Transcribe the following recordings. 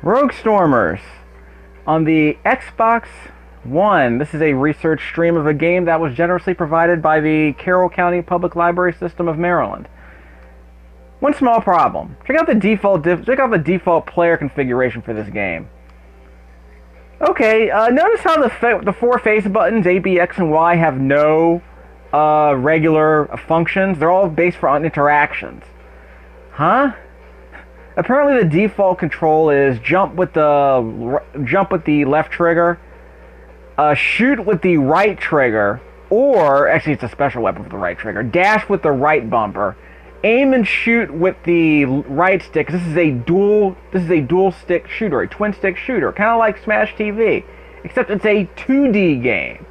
Rogue Stormers on the Xbox One. This is a research stream of a game that was generously provided by the Carroll County Public Library System of Maryland. One small problem. Check out the default player configuration for this game. Okay, notice how the four face buttons A, B, X, and Y have no regular functions. They're all based on interactions. Huh? Apparently the default control is jump with the left trigger, shoot with the right trigger, or actually it's a special weapon with the right trigger, dash with the right bumper, aim and shoot with the right stick. This is a dual stick shooter, a twin stick shooter, kind of like Smash TV, except it's a 2D game.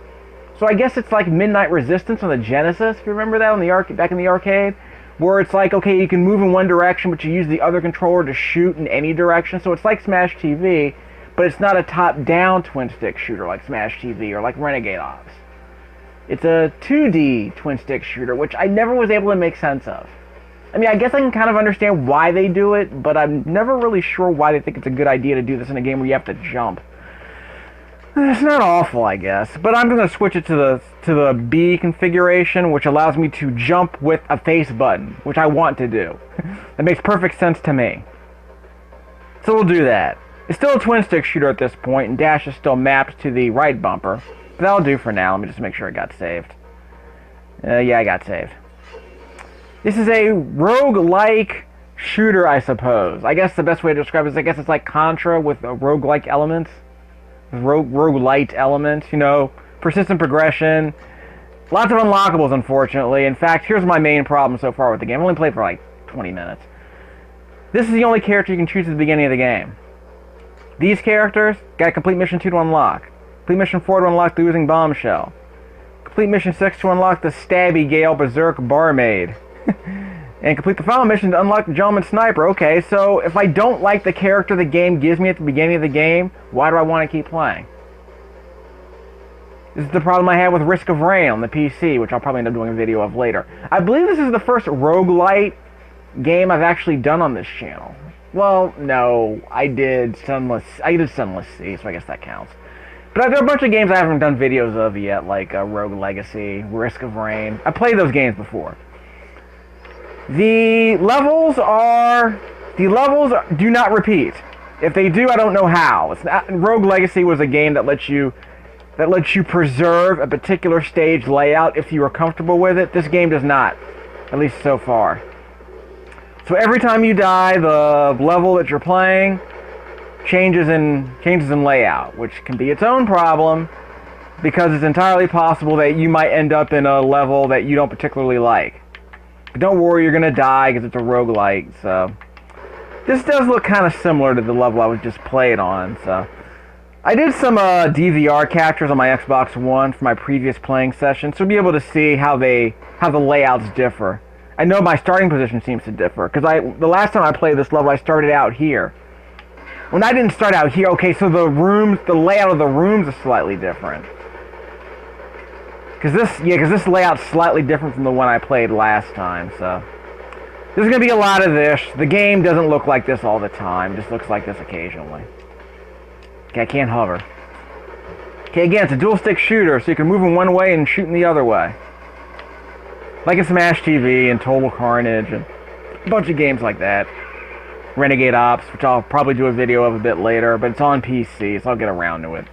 So I guess it's like Midnight Resistance on the Genesis, if you remember that on the back in the arcade, where it's like, okay, you can move in one direction, but you use the other controller to shoot in any direction. So it's like Smash TV, but it's not a top-down twin-stick shooter like Smash TV or like Renegade Ops. It's a 2D twin-stick shooter, which I never was able to make sense of. I mean, I guess I can kind of understand why they do it, but I'm never really sure why they think it's a good idea to do this in a game where you have to jump. It's not awful, I guess, but I'm going to switch it to the B configuration, which allows me to jump with a face button, which I want to do. That makes perfect sense to me. So we'll do that. It's still a twin-stick shooter at this point, and dash is still mapped to the right bumper. But that'll do for now. Let me just make sure it got saved. Yeah, I got saved. This is a roguelike shooter, I suppose. I guess the best way to describe it is, I guess it's like Contra with roguelike elements. Roguelite elements, you know, persistent progression. Lots of unlockables, unfortunately. In fact, here's my main problem so far with the game. I've only played for like 20 minutes. This is the only character you can choose at the beginning of the game. These characters got complete mission 2 to unlock. Complete mission 4 to unlock the Oozing Bombshell. Complete mission 6 to unlock the Stabby Gale Berserk Barmaid. And complete the final mission to unlock the Gentleman Sniper. Okay, so if I don't like the character the game gives me at the beginning of the game, why do I want to keep playing? This is the problem I had with Risk of Rain on the PC, which I'll probably end up doing a video of later. I believe this is the first roguelite game I've actually done on this channel. Well, no, I did Sunless Sea, so I guess that counts. But there are a bunch of games I haven't done videos of yet, like Rogue Legacy, Risk of Rain. I played those games before. The levels do not repeat. If they do, I don't know how. Rogue Legacy was a game that lets you preserve a particular stage layout if you are comfortable with it. This game does not, at least so far. So every time you die, the level that you're playing changes in layout, which can be its own problem because it's entirely possible that you might end up in a level that you don't particularly like. But don't worry, you're going to die because it's a roguelite, so... This does look kind of similar to the level I was just playing on, so... I did some DVR captures on my Xbox One for my previous playing session, so you'll be able to see how the layouts differ. I know my starting position seems to differ, because the last time I played this level, I started out here. When I didn't start out here, okay, so the layout of the rooms is slightly different. Because this layout's slightly different from the one I played last time, so... There's going to be a lot of this. The game doesn't look like this all the time. It just looks like this occasionally. Okay, I can't hover. Okay, again, it's a dual-stick shooter, so you can move in one way and shoot in the other way. Like in Smash TV and Total Carnage and a bunch of games like that. Renegade Ops, which I'll probably do a video of a bit later, but it's on PC, so I'll get around to it.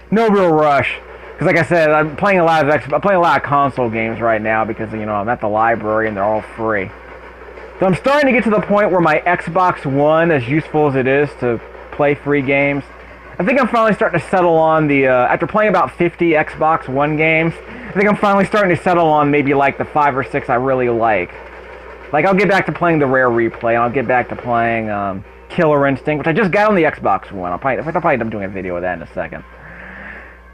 No real rush. Because like I said, I'm playing a lot of console games right now because, you know, I'm at the library and they're all free. So I'm starting to get to the point where my Xbox One, as useful as it is to play free games, I think I'm finally starting to settle on the, after playing about 50 Xbox One games, I think I'm finally starting to settle on maybe like the 5 or 6 I really like. Like, I'll get back to playing the Rare Replay, and I'll get back to playing Killer Instinct, which I just got on the Xbox One. I'll probably end up doing a video of that in a second.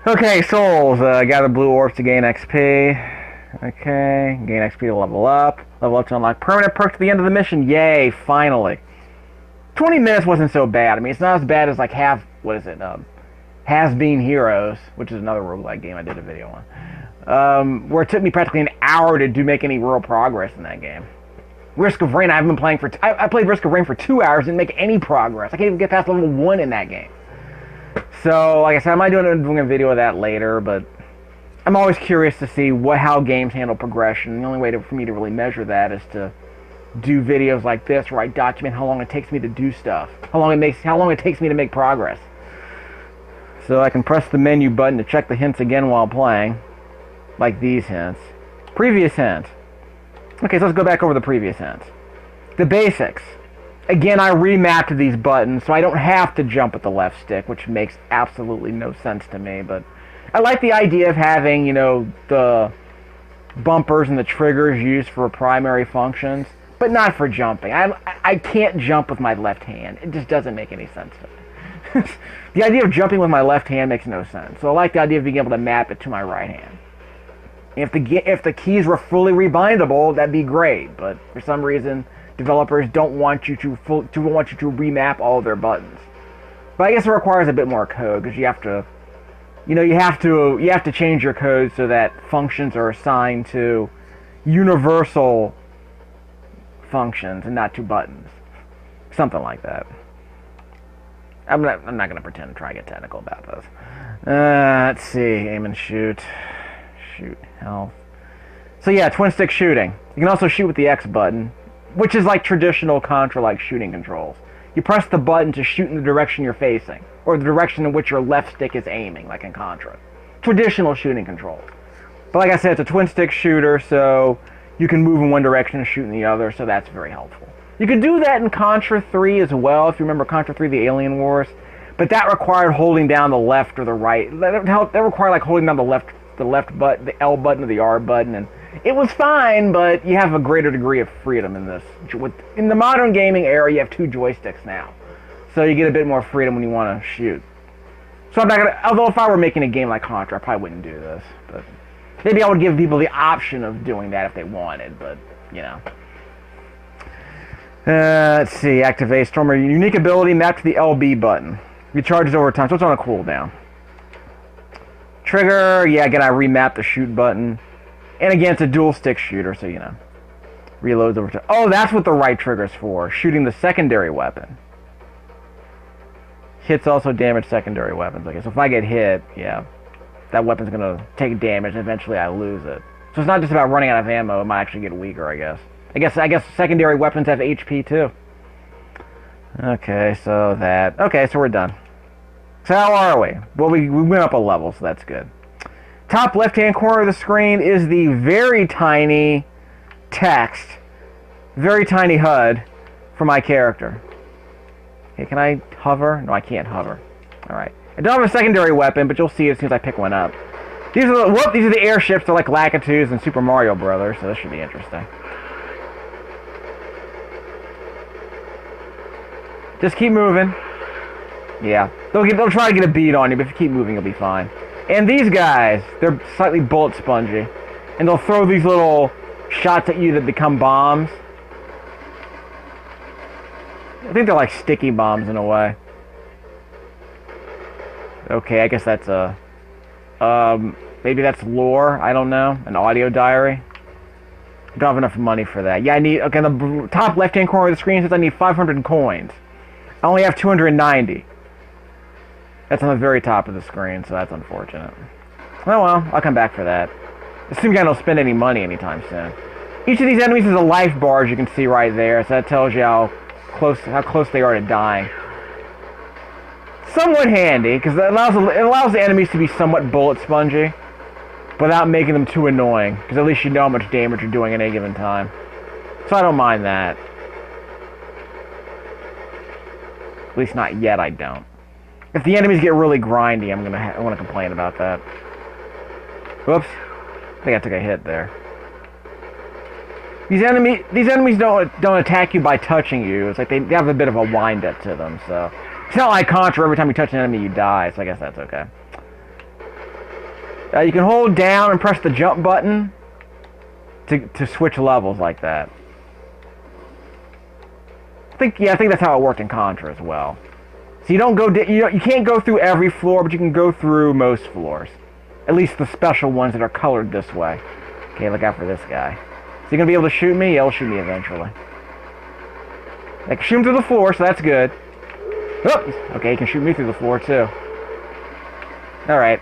Okay, Souls. Gather blue orbs to gain XP. Okay, gain XP to level up. Level up to unlock permanent perks at the end of the mission. Yay, finally. 20 minutes wasn't so bad. I mean, it's not as bad as like Has-Been Heroes, which is another roguelike game I did a video on. Where it took me practically an hour to make any real progress in that game. Risk of Rain, I haven't been playing for... I played Risk of Rain for 2 hours, didn't make any progress. I can't even get past level 1 in that game. So, like I said, I might doing a video of that later, but I'm always curious to see how games handle progression. The only way for me to really measure that is to do videos like this where I document how long it takes me to do stuff. How long it takes me to make progress. So I can press the menu button to check the hints again while playing. Like these hints. Previous hint. Okay, so let's go back over the previous hints. The basics. Again, I remapped these buttons, so I don't have to jump with the left stick, which makes absolutely no sense to me, but I like the idea of having, you know, the bumpers and the triggers used for primary functions, but not for jumping. I can't jump with my left hand. It just doesn't make any sense to me. The idea of jumping with my left hand makes no sense, so I like the idea of being able to map it to my right hand. If the keys were fully rebindable, that'd be great, but for some reason, developers don't want you to remap all their buttons. But I guess it requires a bit more code, because you have to change your code so that functions are assigned to universal functions and not to buttons. Something like that. I'm not going to pretend to try to get technical about this. Let's see. Aim and shoot. Shoot. Health. So yeah, twin stick shooting. You can also shoot with the X button, which is like traditional Contra-like shooting controls. You press the button to shoot in the direction you're facing, or the direction in which your left stick is aiming, like in Contra. Traditional shooting controls. But like I said, it's a twin stick shooter, so you can move in one direction and shoot in the other, so that's very helpful. You could do that in Contra 3 as well, if you remember Contra 3, the Alien Wars, but that required holding down the left or the right. That required like holding down the left button, the L button or the R button, and it was fine, but you have a greater degree of freedom in this. In the modern gaming era, you have 2 joysticks now, so you get a bit more freedom when you want to shoot. So I'm not gonna. Although if I were making a game like Contra, I probably wouldn't do this. But maybe I would give people the option of doing that if they wanted. But you know. Let's see. Activate Stormer unique ability mapped to the LB button. Recharges over time, so it's on a cooldown. Trigger. Yeah, again I remapped the shoot button. And again, it's a dual stick shooter, so you know. Reloads over time. Oh, that's what the right trigger's for. Shooting the secondary weapon. Hits also damage secondary weapons. Okay, so if I get hit, yeah, that weapon's gonna take damage and eventually I lose it. So it's not just about running out of ammo, it might actually get weaker, I guess. I guess secondary weapons have HP too. Okay, so we're done. So how are we? Well, we went up a level, so that's good. Top left-hand corner of the screen is the very tiny text, very tiny HUD for my character. Okay, can I hover? No, I can't hover. Alright. I don't have a secondary weapon, but you'll see as soon as I pick one up. These are the airships. They're like Lakitus and Super Mario Brothers, so this should be interesting. Just keep moving. Yeah. They'll try to get a bead on you, but if you keep moving, you'll be fine. And these guys, they're slightly bullet spongy. And they'll throw these little shots at you that become bombs. I think they're like sticky bombs in a way. Okay, I guess that's a... maybe that's lore, I don't know. An audio diary. I don't have enough money for that. Yeah, I need... Okay, the top left-hand corner of the screen says I need 500 coins. I only have 290. That's on the very top of the screen, so that's unfortunate. Oh well, I'll come back for that. Assuming I don't spend any money anytime soon. Each of these enemies is a life bar, as you can see right there, so that tells you how close they are to dying. Somewhat handy, because it allows the enemies to be somewhat bullet spongy, without making them too annoying, because at least you know how much damage you're doing at any given time. So I don't mind that. At least not yet, I don't. If the enemies get really grindy, I'm gonna complain about that. Whoops. I think I took a hit there. These enemies don't attack you by touching you. It's like they have a bit of a wind-up to them, so... It's not like Contra, every time you touch an enemy you die, so I guess that's okay. You can hold down and press the jump button to switch levels like that. I think that's how it worked in Contra as well. So you can't go through every floor, but you can go through most floors. At least the special ones that are colored this way. Okay, look out for this guy. Is he gonna be able to shoot me? Yeah, he'll shoot me eventually. I can shoot him through the floor, so that's good. Oh, okay, he can shoot me through the floor too. Alright.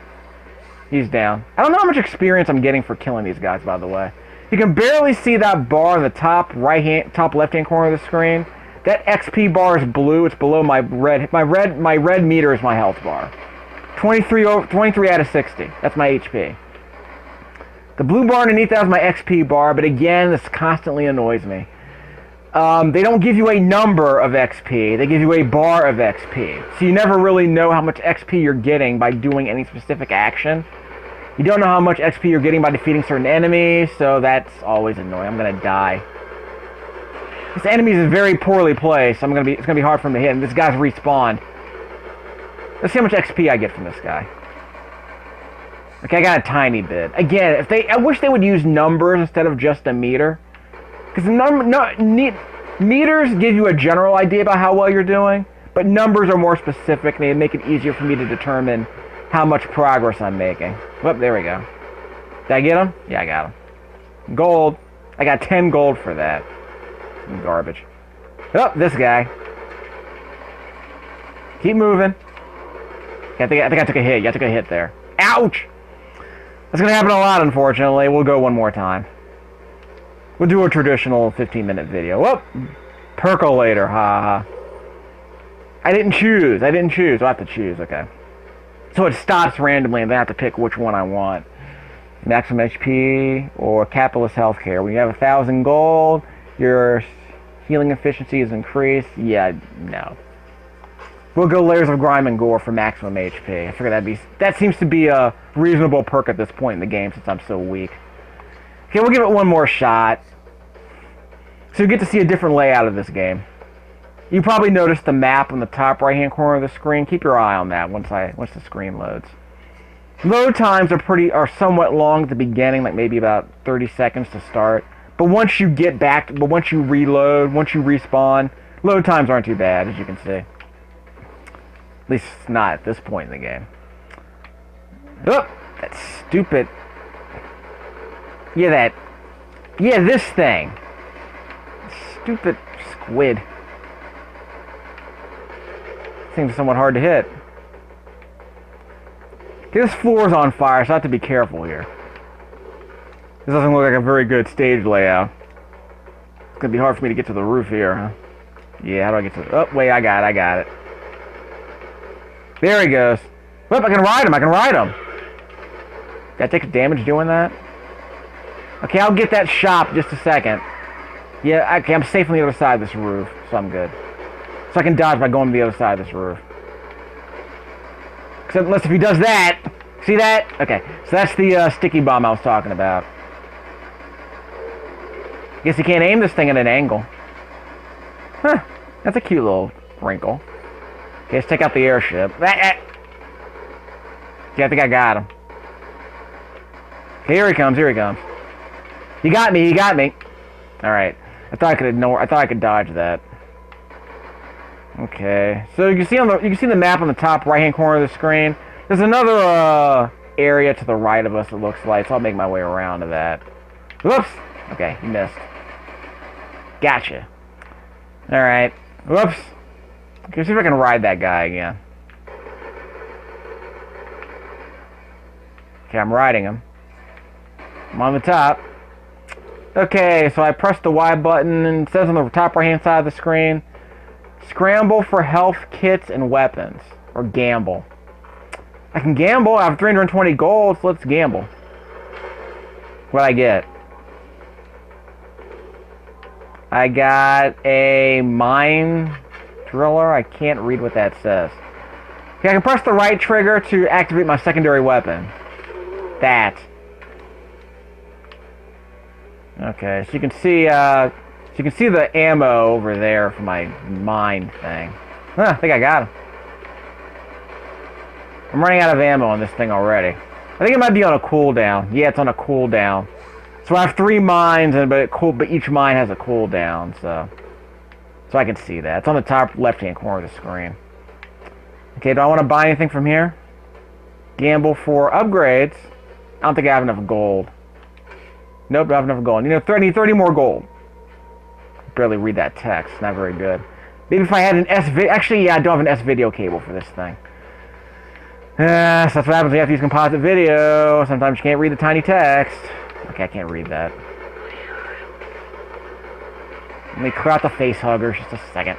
He's down. I don't know how much experience I'm getting for killing these guys, by the way. You can barely see that bar in the top left-hand corner of the screen. That XP bar is blue. It's below my red. My red meter is my health bar. 23 out of 60. That's my HP. The blue bar underneath that is my XP bar, but again, this constantly annoys me. They don't give you a number of XP. They give you a bar of XP. So you never really know how much XP you're getting by doing any specific action. You don't know how much XP you're getting by defeating certain enemies, so that's always annoying. I'm gonna die. This enemy is very poorly placed. It's gonna be hard for him to hit, and this guy's respawned. Let's see how much XP I get from this guy. Okay, I got a tiny bit. Again, I wish they would use numbers instead of just a meter. Because meters give you a general idea about how well you're doing, but numbers are more specific, and they make it easier for me to determine how much progress I'm making. Whoop, there we go. Did I get him? Yeah, I got him. Gold. I got 10 gold for that. Garbage. Oh, this guy. Keep moving. I think I took a hit. Yeah, I took a hit there. Ouch! That's going to happen a lot, unfortunately. We'll go one more time. We'll do a traditional 15-minute video. Whoop! Percolator, ha ha. I didn't choose. I'll have to choose, okay. So it stops randomly, and then I have to pick which one I want. Maximum HP or capitalist healthcare. When you have 1,000 gold, your healing efficiency is increased. Yeah, no. We'll go Layers of Grime and Gore for maximum HP. I figure that seems to be a reasonable perk at this point in the game since I'm so weak. Okay, we'll give it one more shot. So you get to see a different layout of this game. You probably noticed the map on the top right-hand corner of the screen. Keep your eye on that once the screen loads. Load times are somewhat long at the beginning, like maybe about 30 seconds to start. But once you reload, once you respawn, load times aren't too bad, as you can see. At least not at this point in the game. Oh, that stupid. Yeah, this thing. Stupid squid. Seems somewhat hard to hit. This floor's on fire, so I have to be careful here. This doesn't look like a very good stage layout. It's gonna be hard for me to get to the roof here, huh? Yeah, how do I get to it? Oh, wait, I got it. There he goes. Whoop, I can ride him. Did I take damage doing that? Okay, I'll get that shop just a second. Yeah, okay, I'm safe on the other side of this roof, so I'm good. So I can dodge by going to the other side of this roof. Except unless if he does that. See that? Okay, so that's the sticky bomb I was talking about. Guess you can't aim this thing at an angle. Huh, that's a cute little wrinkle. Okay, let's take out the airship. Yeah, I think I got him. Okay, here he comes. He got me. Alright. I thought I could dodge that. Okay. So you can see the map on the top right hand corner of the screen. There's another area to the right of us, it looks like, so I'll make my way around to that. Whoops! Okay, you missed. Gotcha. Alright. Whoops. Okay, see if I can ride that guy again. Okay, I'm riding him. I'm on the top. Okay, so I press the Y button, and it says on the top right-hand side of the screen, scramble for health kits and weapons. Or gamble. I can gamble. I have 320 gold, so let's gamble. What'd I get? I got a mine driller. I can't read what that says. Okay, I can press the right trigger to activate my secondary weapon. That. Okay, so you can see the ammo over there for my mine thing. Huh, I think I got him. I'm running out of ammo on this thing already. I think it might be on a cooldown. Yeah, it's on a cooldown. So I have 3 mines, but each mine has a cooldown, so I can see that. It's on the top left-hand corner of the screen. Okay, do I want to buy anything from here? Gamble for upgrades. I don't think I have enough gold. Nope, don't have enough gold. You know, 30 more gold. Barely read that text. Not very good. Maybe if I had an actually, yeah, I don't have an S-video cable for this thing. So that's what happens when you have to use composite video. Sometimes you can't read the tiny text. Okay, I can't read that. Let me clear out the face huggers just a second.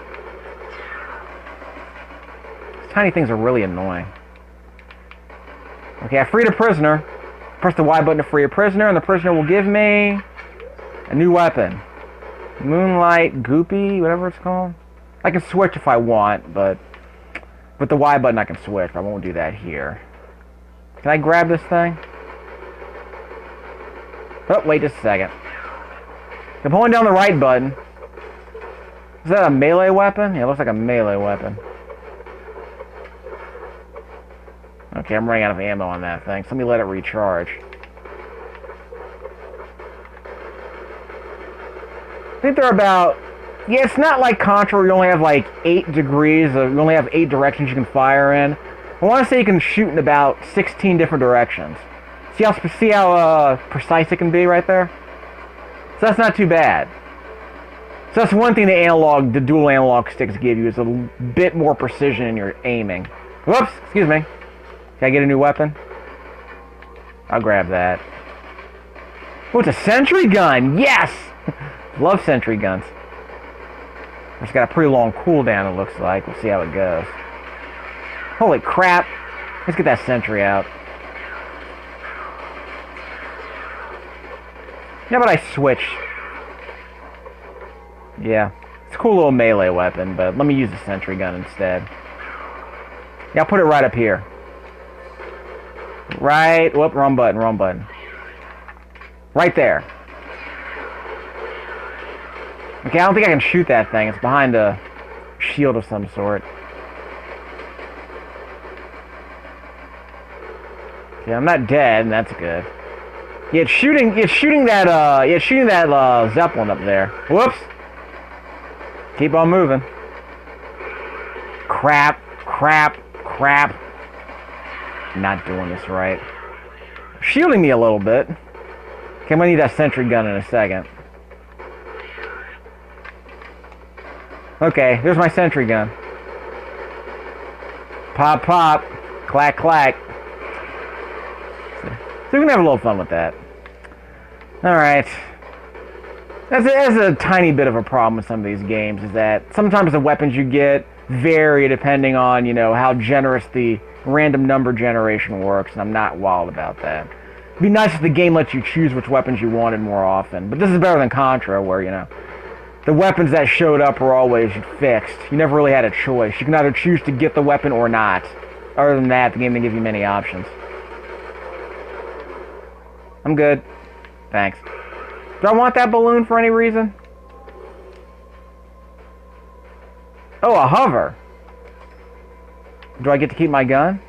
These tiny things are really annoying. Okay, I freed a prisoner. Press the Y button to free a prisoner, and the prisoner will give me a new weapon. Moonlight Goopy, whatever it's called. I can switch if I want, but with the Y button I can switch, but I won't do that here. Can I grab this thing? Oh, wait just a second. I'm holding down the right button. Is that a melee weapon? Yeah, it looks like a melee weapon. Okay, I'm running out of ammo on that thing, so let me let it recharge. I think they're about... Yeah, it's not like Contra where you only have like 8 degrees, you only have 8 directions you can fire in. I want to say you can shoot in about 16 different directions. See how precise it can be right there? So that's not too bad. So that's one thing the dual analog sticks give you, is a bit more precision in your aiming. Whoops, excuse me. Can I get a new weapon? I'll grab that. Oh, it's a sentry gun! Yes! Love sentry guns. It's got a pretty long cooldown, it looks like. We'll see how it goes. Holy crap! Let's get that sentry out. How about I switch? Yeah. It's a cool little melee weapon, but let me use the sentry gun instead. Yeah, I'll put it right up here. Right... Whoop, wrong button, wrong button. Right there. Okay, I don't think I can shoot that thing. It's behind a shield of some sort. Okay, I'm not dead, and that's good. Yeah, it's shooting that Zeppelin up there. Whoops. Keep on moving. Crap, crap, crap. Not doing this right. Shielding me a little bit. Okay, I'm gonna need that sentry gun in a second. Okay, there's my sentry gun. Pop, pop. Clack, clack. So we're gonna have a little fun with that. Alright. That's a tiny bit of a problem with some of these games, is that sometimes the weapons you get vary depending on, you know, how generous the random number generation works, and I'm not wild about that. It'd be nice if the game lets you choose which weapons you wanted more often, but this is better than Contra, where, you know, the weapons that showed up were always fixed. You never really had a choice. You can either choose to get the weapon or not. Other than that, the game didn't give you many options. I'm good. Thanks. Do I want that balloon for any reason? Oh, a hover. Do I get to keep my gun?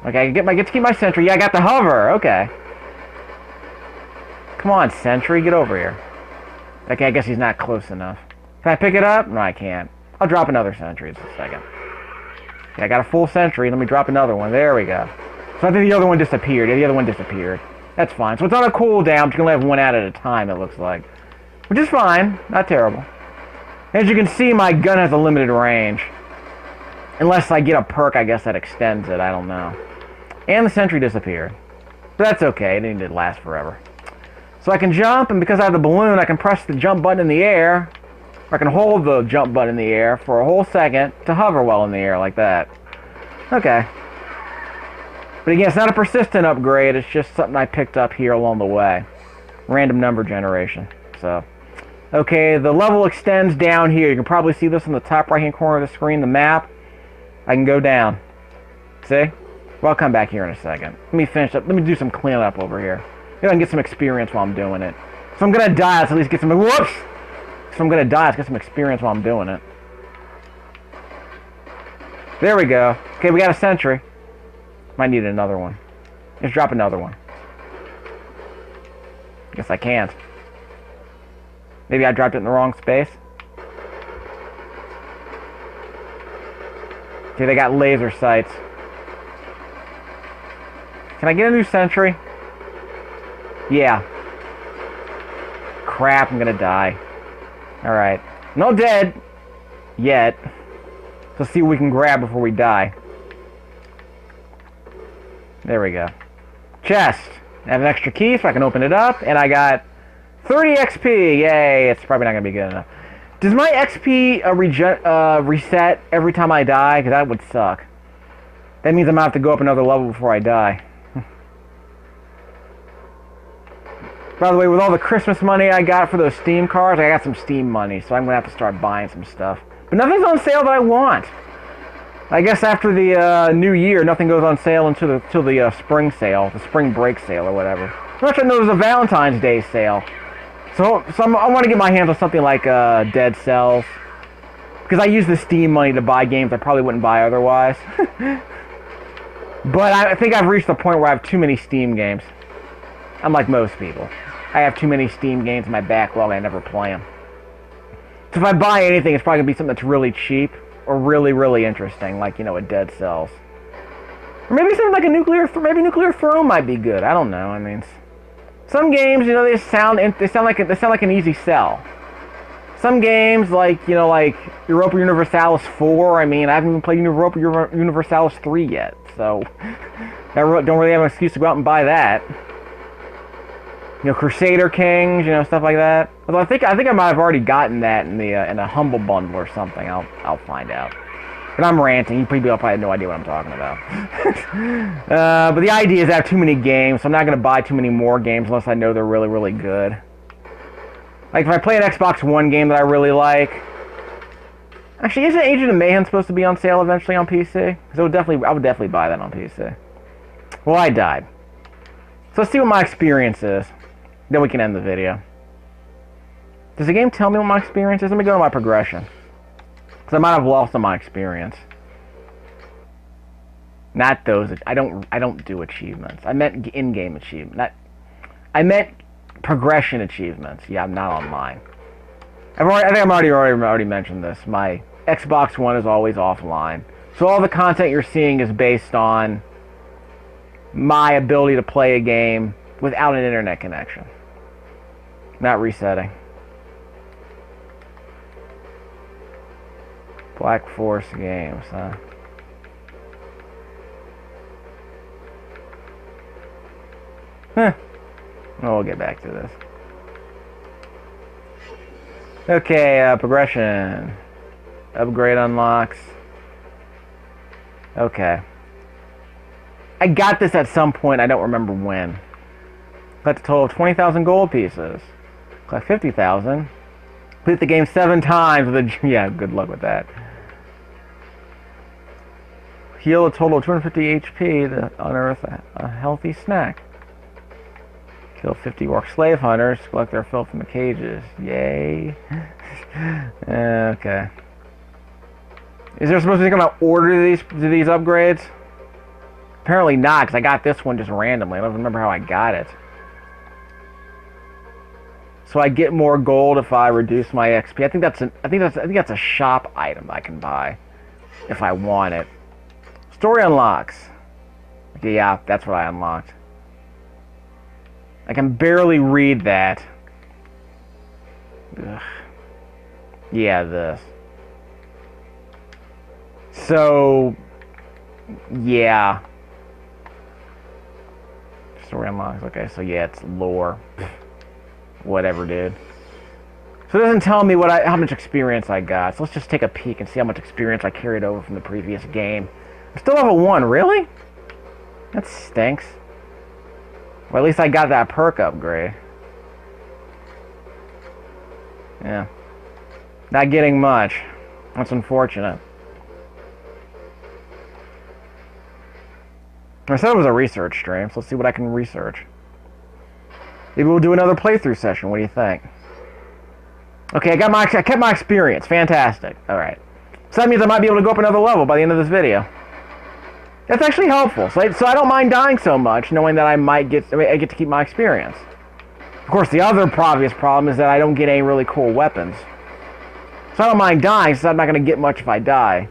Okay, I get to keep my sentry. Yeah, I got the hover. Okay. Come on, sentry, get over here. Okay, I guess he's not close enough. Can I pick it up? No, I can't. I'll drop another sentry in a second. Okay, I got a full sentry. Let me drop another one. There we go. So I think the other one disappeared. Yeah, the other one disappeared. That's fine. So it's on a cooldown, but you can only have one out at a time, it looks like. Which is fine. Not terrible. As you can see, my gun has a limited range. Unless I get a perk, I guess, that extends it. I don't know. And the sentry disappeared. But that's okay. It didn't need to last forever. So I can jump, and because I have the balloon, I can press the jump button in the air. Or I can hold the jump button in the air for a whole second to hover while in the air, like that. Okay. But again, it's not a persistent upgrade. It's just something I picked up here along the way. Random number generation. So, okay, the level extends down here. You can probably see this in the top right-hand corner of the screen, the map. I can go down. See? Well, I'll come back here in a second. Let me finish up. Let me do some cleanup over here. Maybe I can get some experience while I'm doing it. So I'm going to die. Let's at least get some... Whoops! So I'm going to die. Let's get some experience while I'm doing it. There we go. Okay, we got a sentry. Might need another one. Just drop another one. Guess I can't. Maybe I dropped it in the wrong space. Okay, they got laser sights. Can I get a new sentry? Yeah. crap, I'm gonna die. Alright. Not dead. Yet. Let's see what we can grab before we die. There we go. Chest. I have an extra key so I can open it up, and I got 30 XP. Yay, it's probably not going to be good enough. Does my XP reset every time I die? Because that would suck. That means I'm going to have to go up another level before I die. By the way, with all the Christmas money I got for those Steam cards, I got some Steam money, so I'm going to have to start buying some stuff. But nothing's on sale that I want. I guess after the new year, nothing goes on sale until the spring sale, the spring break sale or whatever. Actually, I know there's a Valentine's Day sale. So I want to get my hands on something like Dead Cells. Because I use the Steam money to buy games I probably wouldn't buy otherwise. But I think I've reached the point where I have too many Steam games. I'm like most people. I have too many Steam games in my backlog, I never play them. So if I buy anything, it's probably going to be something that's really cheap. Or really, really interesting, like, you know, a Dead Cells. Or maybe something like maybe Nuclear Throne might be good. I don't know. I mean, some games, you know, they sound like an easy sell. Some games, like, you know, like Europa Universalis 4. I mean, I haven't even played Europa Universalis 3 yet, so I don't really have an excuse to go out and buy that. You know, Crusader Kings, you know, stuff like that. Although I think I might have already gotten that in a Humble Bundle or something. I'll find out. But I'm ranting. You people probably have no idea what I'm talking about. But the idea is I have too many games, so I'm not going to buy too many more games unless I know they're really, really good. Like if I play an Xbox One game that I really like. Actually, isn't Agent of Mayhem supposed to be on sale eventually on PC? Because I would definitely buy that on PC. Well, I died. So let's see what my experience is. Then we can end the video. Does the game tell me what my experience is? Let me go to my progression. Because I might have lost on my experience. Not those. I don't do achievements. I meant in-game achievements. I meant progression achievements. Yeah, I'm not on mine. I think I've already mentioned this. My Xbox One is always offline. So all the content you're seeing is based on my ability to play a game without an internet connection. Not resetting. Black Force Games, huh? Huh. Oh, we'll get back to this. Okay, progression. Upgrade unlocks. Okay. I got this at some point, I don't remember when. Got a total of 20,000 gold pieces. Collect 50,000. Complete the game 7 times with a... Yeah, good luck with that. Heal a total of 250 HP to unearth a healthy snack. Kill 50 orc slave hunters. Collect their filth from the cages. Yay. Okay. Is there supposed to be some kind of order to these upgrades? Apparently not, because I got this one just randomly. I don't remember how I got it. So I get more gold if I reduce my XP. I think that's a shop item I can buy if I want it. Story unlocks. Okay, yeah, that's what I unlocked. I can barely read that. Ugh. Yeah, this. So, yeah. Story unlocks. Okay, so yeah, it's lore. Whatever, dude. So it doesn't tell me how much experience I got. So let's just take a peek and see how much experience I carried over from the previous game. I'm still level 1, really? That stinks. Well, at least I got that perk upgrade. Yeah. Not getting much. That's unfortunate. I said it was a research stream, so let's see what I can research. Maybe we'll do another playthrough session. What do you think? Okay, I kept my experience. Fantastic. Alright. So that means I might be able to go up another level by the end of this video. That's actually helpful. So I don't mind dying so much, knowing that I get to keep my experience. Of course, the other obvious problem is that I don't get any really cool weapons. So I don't mind dying, so I'm not going to get much if I die.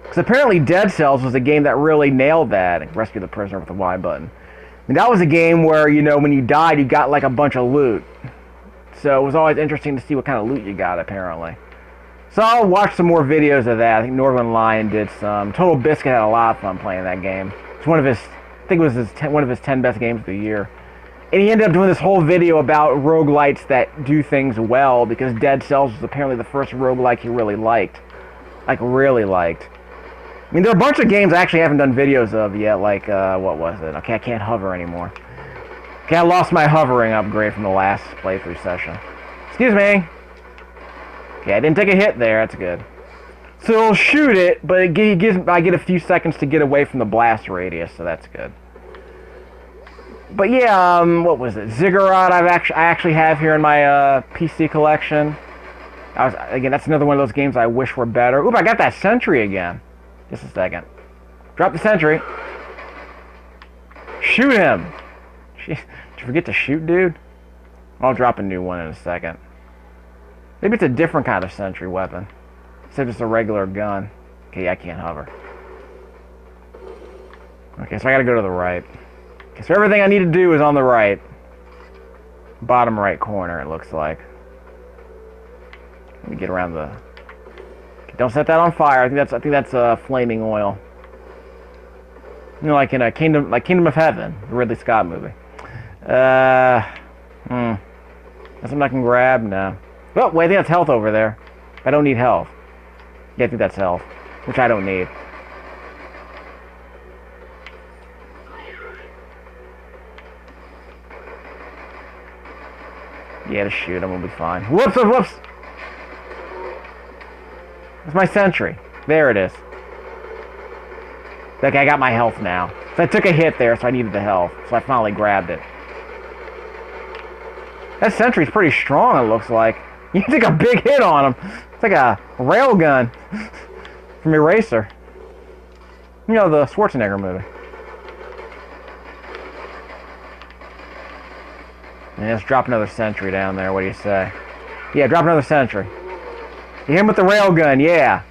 Because apparently Dead Cells was a game that really nailed that. Rescue the prisoner with the Y button. And that was a game where, you know, when you died, you got like a bunch of loot. So it was always interesting to see what kind of loot you got, apparently. So I'll watch some more videos of that. I think Northern Lion did some. Total Biscuit had a lot of fun playing that game. It's one of his, I think it was one of his 10 best games of the year. And he ended up doing this whole video about roguelites that do things well, because Dead Cells was apparently the first roguelike he really liked. Like, really liked. I mean, there are a bunch of games I actually haven't done videos of yet, like, what was it? Okay, I can't hover anymore. Okay, I lost my hovering upgrade from the last playthrough session. Excuse me. Okay, I didn't take a hit there, that's good. So it'll shoot it, but I get a few seconds to get away from the blast radius, so that's good. But yeah, what was it? Ziggurat I actually have here in my PC collection. Again, that's another one of those games I wish were better. Oop, I got that sentry again. Just a second. Drop the sentry. Shoot him. Did you forget to shoot, dude? I'll drop a new one in a second. Maybe it's a different kind of sentry weapon. Instead of just a regular gun. Okay, I can't hover. Okay, so I gotta go to the right. Okay, so everything I need to do is on the right. Bottom right corner, it looks like. Let me get around the... Don't set that on fire. I think that's flaming oil. You know, like in a Kingdom of Heaven, the Ridley Scott movie. That's something I can grab? No. Oh, wait, I think that's health over there. I don't need health. Yeah, I think that's health, which I don't need. Yeah, just shoot him, we'll be fine. Whoops, whoops! That's my sentry. There it is. Okay, I got my health now. So I took a hit there, so I needed the health. So I finally grabbed it. That sentry's pretty strong, it looks like. You took a big hit on him. It's like a railgun from Eraser. You know, the Schwarzenegger movie. Yeah, let's drop another sentry down there. What do you say? Yeah, drop another sentry. You hit him with the railgun, yeah.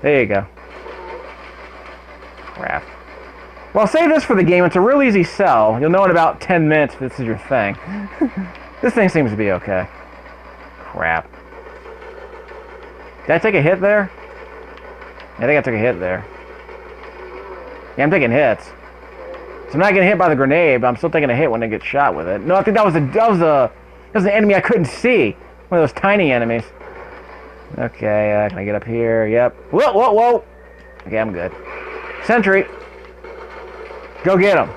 There you go. Crap. Well, I'll save this for the game. It's a real easy sell. You'll know in about 10 minutes if this is your thing. This thing seems to be okay. Crap. Did I take a hit there? I think I took a hit there. Yeah, I'm taking hits. So I'm not getting hit by the grenade, but I'm still taking a hit when I get shot with it. No, I think that was an enemy I couldn't see. One of those tiny enemies. Okay, can I get up here? Yep. Whoa, whoa, whoa! Okay, I'm good. Sentry! Go get him!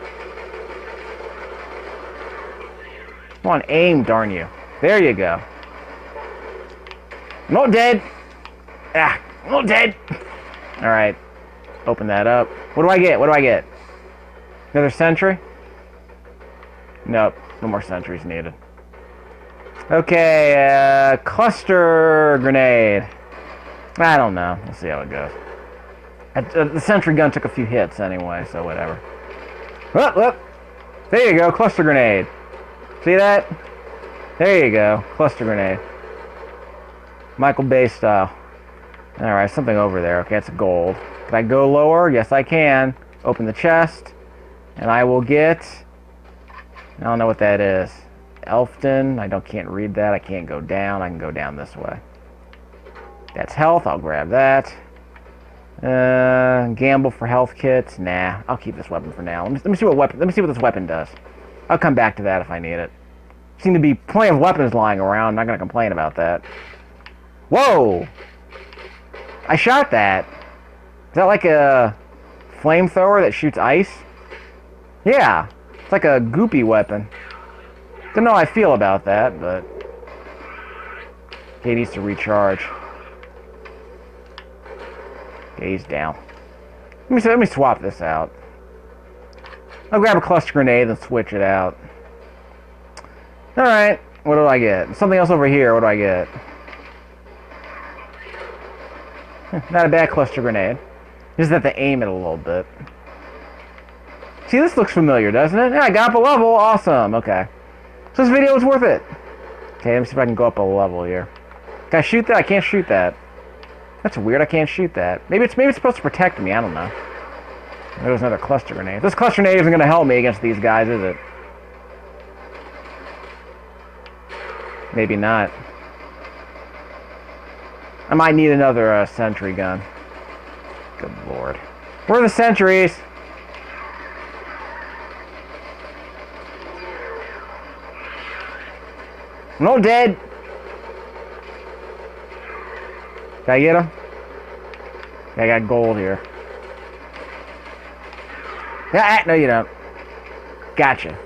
Come on, aim, darn you. There you go. I'm not dead! Ah, I'm not dead! Alright. Open that up. What do I get? What do I get? Another sentry? Nope. No more sentries needed. Okay, cluster grenade. I don't know. We'll see how it goes. The sentry gun took a few hits anyway, so whatever. Look, look. There you go, cluster grenade. See that? There you go, cluster grenade. Michael Bay style. Alright, something over there. Okay, it's gold. Can I go lower? Yes, I can. Open the chest. And I will get... I don't know what that is. Elfton. Can't read that. I can't go down. I can go down this way. That's health. I'll grab that. Gamble for health kits. Nah, I'll keep this weapon for now. Let me see what this weapon does. I'll come back to that if I need it. Seem to be plenty of weapons lying around. I'm not going to complain about that. Whoa! I shot that. Is that like a flamethrower that shoots ice? Yeah, it's like a goopy weapon. Don't know how I feel about that, but he needs to recharge. Okay, he's down. Let me swap this out. I'll grab a cluster grenade and switch it out. Alright, what do I get? Something else over here, what do I get? Not a bad cluster grenade. Just have to aim it a little bit. See, this looks familiar, doesn't it? Yeah, I got up a level. Awesome. Okay. So this video was worth it. Okay, let me see if I can go up a level here. Can I shoot that? I can't shoot that. That's weird. I can't shoot that. Maybe it's supposed to protect me. I don't know. There was another cluster grenade. This cluster grenade isn't going to help me against these guys, is it? Maybe not. I might need another sentry gun. Good lord. Where are the sentries? I'm all dead. Can I get him? I got gold here. Ah, no you don't. Gotcha.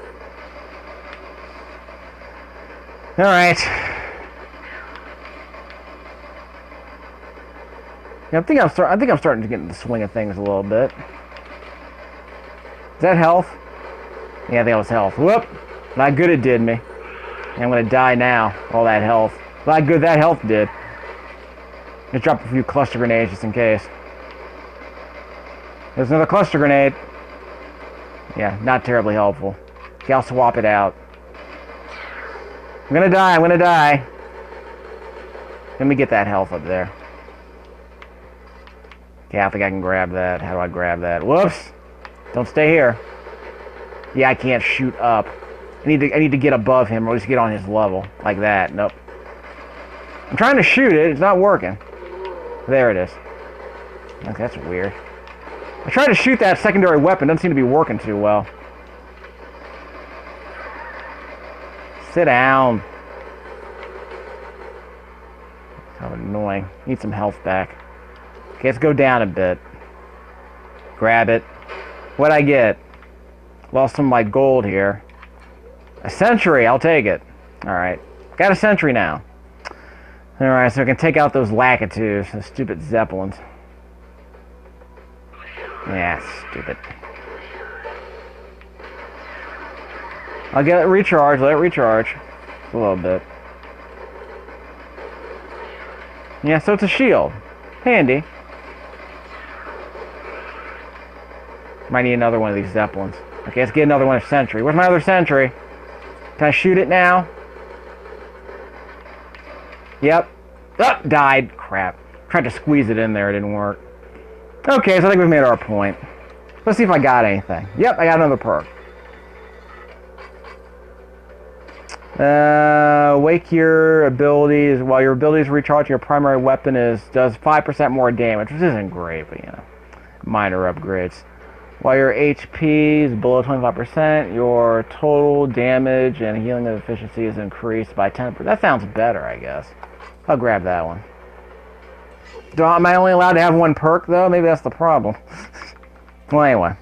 Alright. Yeah, I think I'm starting to get in the swing of things a little bit. Is that health? Yeah, I think that was health. Whoop! Not good it did me. I'm gonna die now. All that health. Not good that health did. Just drop a few cluster grenades just in case. There's another cluster grenade. Yeah, not terribly helpful. Okay, I'll swap it out. I'm gonna die, I'm gonna die. Let me get that health up there. Okay, I think I can grab that. How do I grab that? Whoops! Don't stay here. Yeah, I can't shoot up. I need to get above him, or at least get on his level. Like that. Nope. I'm trying to shoot it, it's not working. There it is. Okay, that's weird. I tried to shoot that secondary weapon, doesn't seem to be working too well. Sit down. How annoying. Need some health back. Okay, let's go down a bit. Grab it. What'd I get? Lost some of my gold here. A sentry, I'll take it. Alright. Got a sentry now. Alright, so I can take out those Lakitus, those stupid Zeppelins. Yeah, stupid. I'll get it recharged, let it recharge. A little bit. Yeah, so it's a shield. Handy. Might need another one of these Zeppelins. Okay, let's get another one of sentry. Where's my other sentry? Can I shoot it now? Yep. Oh, died. Crap. Tried to squeeze it in there, it didn't work. Okay, so I think we've made our point. Let's see if I got anything. Yep, I got another perk. Wake your abilities. While your abilities recharge, your primary weapon does 5% more damage, which isn't great, but you know, minor upgrades. While your HP is below 25%, your total damage and healing efficiency is increased by 10%. That sounds better, I guess. I'll grab that one. Am I only allowed to have one perk, though? Maybe that's the problem. Well, anyway.